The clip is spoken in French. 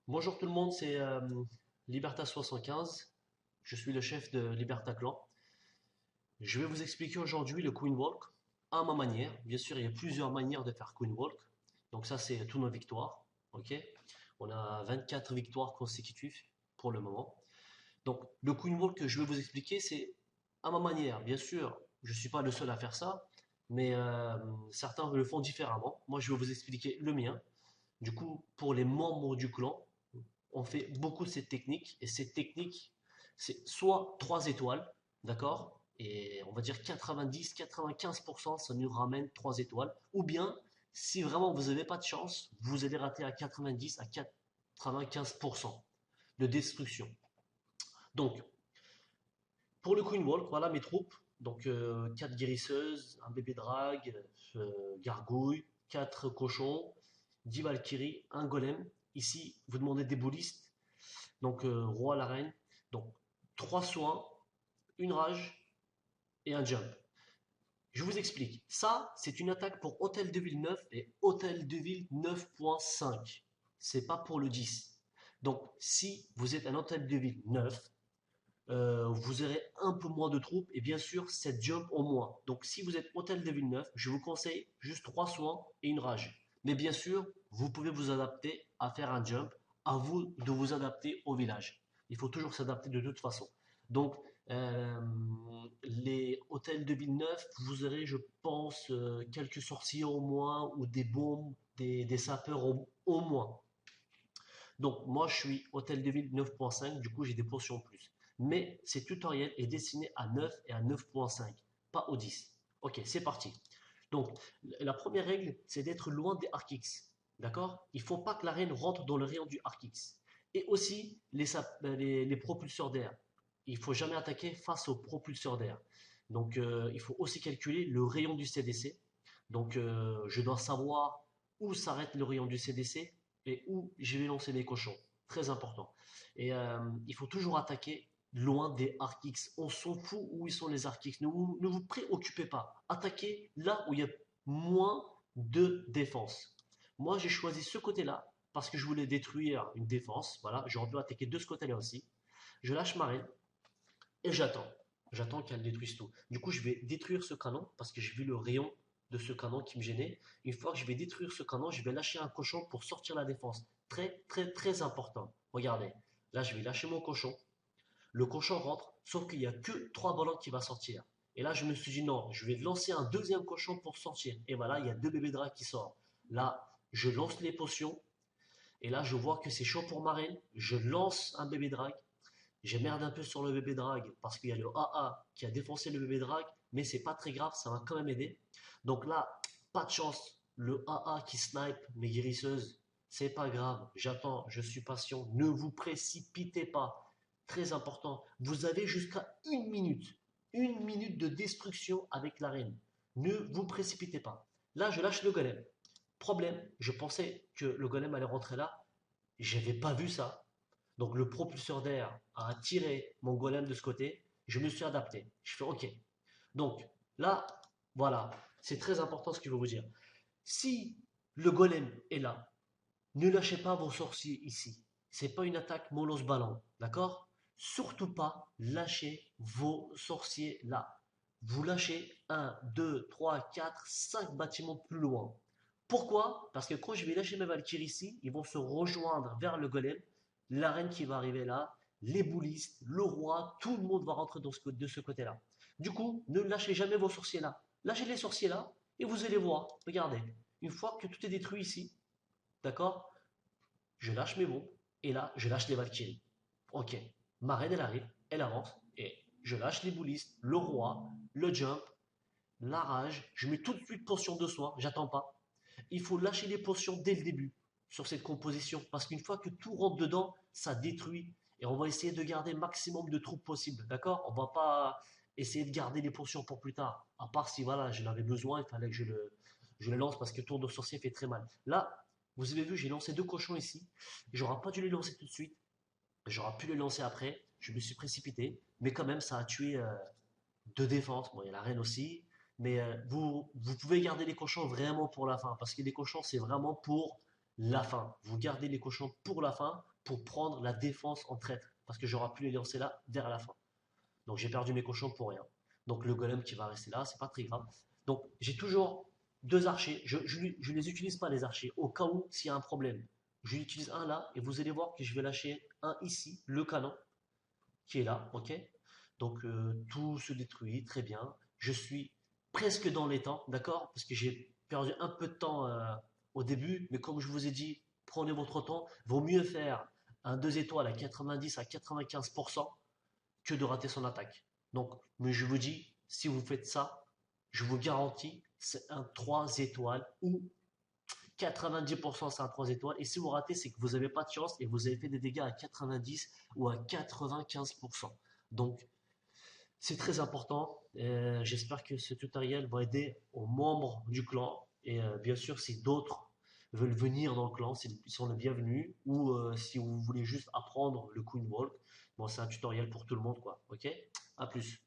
Bonjour tout le monde, c'est Libertas75. Je suis le chef de Liberta Clan. Je vais vous expliquer aujourd'hui le Queen Walk à ma manière. Bien sûr, il y a plusieurs manières de faire Queen Walk. Donc ça, c'est toutes nos victoires. Ok? On a 24 victoires consécutives pour le moment. Donc le Queen Walk que je vais vous expliquer, c'est à ma manière. Bien sûr, je ne suis pas le seul à faire ça, mais certains le font différemment. Moi, je vais vous expliquer le mien. Du coup, pour les membres du clan, on fait beaucoup cette technique. Et cette technique, c'est soit 3 étoiles, d'accord? Et on va dire 90-95%, ça nous ramène 3 étoiles. Ou bien, si vraiment vous n'avez pas de chance, vous allez rater à 90 à 95% de destruction. Donc, pour le Queen Walk, voilà mes troupes. Donc, 4 guérisseuses, un bébé drague, gargouille, 4 cochons, 10 valkyries, un golem. Ici, vous demandez des boulistes. Donc, roi, la reine. Donc, 3 soins, une rage et un jump. Je vous explique. Ça, c'est une attaque pour Hôtel de Ville 9 et Hôtel de Ville 9.5. C'est pas pour le 10. Donc, si vous êtes un Hôtel de Ville 9, vous aurez un peu moins de troupes et bien sûr 7 jumps au moins. Donc si vous êtes Hôtel de Villeneuve, je vous conseille juste 3 soins et une rage. Mais bien sûr, vous pouvez vous adapter à faire un jump. À vous de vous adapter au village. Il faut toujours s'adapter de toute façon. Donc euh, les hôtels de Villeneuve, vous aurez, je pense, quelques sorciers au moins ou des bombes, des sapeurs au moins. Donc moi je suis hôtel de ville 9.5, du coup j'ai des potions en plus. Mais ces tutoriels est destiné à 9 et à 9.5, pas au 10. Ok, c'est parti. Donc la première règle, c'est d'être loin des Arc-X. D'accord? Il ne faut pas que la reine rentre dans le rayon du Arc-X. Et aussi les propulseurs d'air. Il ne faut jamais attaquer face aux propulseurs d'air. Donc il faut aussi calculer le rayon du CDC. Donc je dois savoir où s'arrête le rayon du CDC et où je vais lancer les cochons. Très important. Et il faut toujours attaquer loin des Arc-X. On s'en fout où ils sont les Arc-X. Ne vous préoccupez pas. Attaquez là où il y a moins de défense. Moi, j'ai choisi ce côté-là parce que je voulais détruire une défense. Voilà, j'aurais pu attaquer de ce côté-là aussi. Je lâche ma reine et j'attends. J'attends qu'elle détruise tout. Du coup, je vais détruire ce canon parce que j'ai vu le rayon de ce canon qui me gênait. Une fois que je vais détruire ce canon, je vais lâcher un cochon pour sortir la défense. Très, très, très important. Regardez. Là, je vais lâcher mon cochon. Le cochon rentre, sauf qu'il n'y a que 3 ballons qui va sortir. Et là, je me suis dit non, je vais lancer un deuxième cochon pour sortir. Et voilà, il y a 2 bébés dracs qui sortent. Là, je lance les potions. Et là, je vois que c'est chaud pour ma reine. Je lance un bébé drague. J'ai merdé un peu sur le bébé drague parce qu'il y a le AA qui a défoncé le bébé drague, mais c'est pas très grave, ça m'a quand même aidé. Donc là, pas de chance, le AA qui snipe mes guérisseuses, c'est pas grave, j'attends, je suis patient, ne vous précipitez pas. Très important, vous avez jusqu'à une minute de destruction avec la reine. Ne vous précipitez pas. Là, je lâche le golem. Problème, je pensais que le golem allait rentrer là, j'avais pas vu ça. Donc le propulseur d'air a attiré mon golem de ce côté. Je me suis adapté. Je fais OK. Donc là, voilà, c'est très important ce que je veux vous dire. Si le golem est là, ne lâchez pas vos sorciers ici. C'est pas une attaque molos ballon, d'accord? Surtout pas lâchez vos sorciers là. Vous lâchez un, 2, 3, 4, 5 bâtiments plus loin. Pourquoi? Parce que quand je vais lâcher mes Valkyries ici, ils vont se rejoindre vers le golem, la reine qui va arriver là, les boulistes, le roi, tout le monde va rentrer de ce côté-là. Du coup, ne lâchez jamais vos sorciers là. Lâchez les sorciers là et vous allez voir. Regardez, une fois que tout est détruit ici, d'accord? Je lâche mes bombes et là, je lâche les Valkyries. Ok, ma reine elle arrive, elle avance et je lâche les boulistes, le roi, le jump, la rage. Je mets tout de suite potion de soin, j'attends pas. Il faut lâcher les potions dès le début sur cette composition parce qu'une fois que tout rentre dedans, ça détruit et on va essayer de garder le maximum de troupes possible, d'accord? On va pas essayer de garder les potions pour plus tard, à part si voilà, j'en avais besoin, il fallait que je le lance parce que tour de sorcier fait très mal. Là, vous avez vu, j'ai lancé 2 cochons ici. J'aurais pas dû les lancer tout de suite. J'aurais pu les lancer après. Je me suis précipité. Mais quand même, ça a tué 2 défenses. Bon, il y a la reine aussi. Mais vous pouvez garder les cochons vraiment pour la fin. Parce que les cochons, c'est vraiment pour la fin. Vous gardez les cochons pour la fin pour prendre la défense en traître. Parce que j'aurai pu les lancer là vers la fin. Donc j'ai perdu mes cochons pour rien. Donc le golem qui va rester là, c'est pas très grave. Donc j'ai toujours deux archers. Je les utilise pas les archers au cas où s'il y a un problème. Je utilise un là et vous allez voir que je vais lâcher un ici, le canon qui est là, ok. Donc tout se détruit très bien. Je suis presque dans les temps, d'accord, parce que j'ai perdu un peu de temps au début, mais comme je vous ai dit, prenez votre temps. Vaut mieux faire un 2 étoiles à 90 à 95% que de rater son attaque. Donc, mais je vous dis, si vous faites ça, je vous garantis, c'est un 3 étoiles ou 90% c'est un 3 étoiles. Et si vous ratez, c'est que vous n'avez pas de chance et vous avez fait des dégâts à 90 ou à 95%. Donc, c'est très important. J'espère que ce tutoriel va aider aux membres du clan. Et bien sûr, si d'autres veulent venir dans le clan, ils sont les bienvenus. Ou si vous voulez juste apprendre le Queen Walk, bon, c'est un tutoriel pour tout le monde, quoi. Ok? À plus.